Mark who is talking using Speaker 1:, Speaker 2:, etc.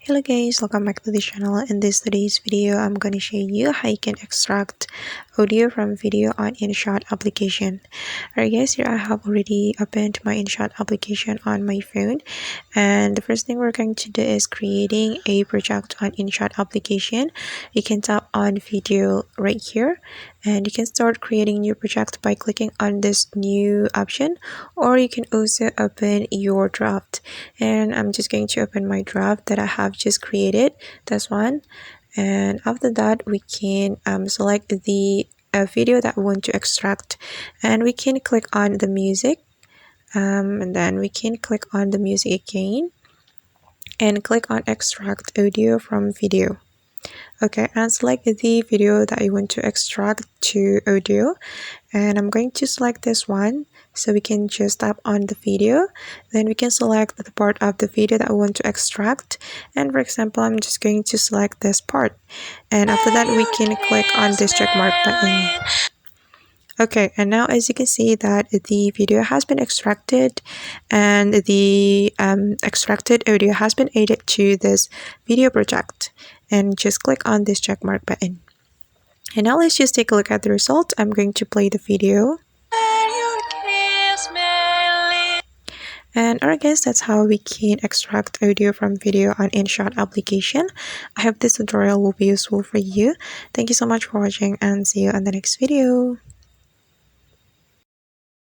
Speaker 1: Hello guys, welcome back to the channel. In today's video, I'm going to show you how you can extract audio from video on InShot application. Alright guys, here I have already opened my InShot application on my phone, and the first thing we're going to do is creating a project on InShot application. You can tap on video right here and you can start creating new project by clicking on this new option, or you can also open your draft. And I'm just going to open my draft that I have just created, this one. And after that, we can select the video that we want to extract, and we can click on the music, and then we can click on the music again and click on extract audio from video. Okay, and select the video that you want to extract to audio, and I'm going to select this one. So we can just tap on the video, then we can select the part of the video that I want to extract, and for example I'm just going to select this part, and after that we can click on this check mark button. Okay, and now as you can see that the video has been extracted and the extracted audio has been added to this video project, and just click on this check mark button. And now let's just take a look at the result. I'm going to play the video. And alright guys, that's how we can extract audio from video on InShot application. I hope this tutorial will be useful for you. Thank you so much for watching and see you on the next video.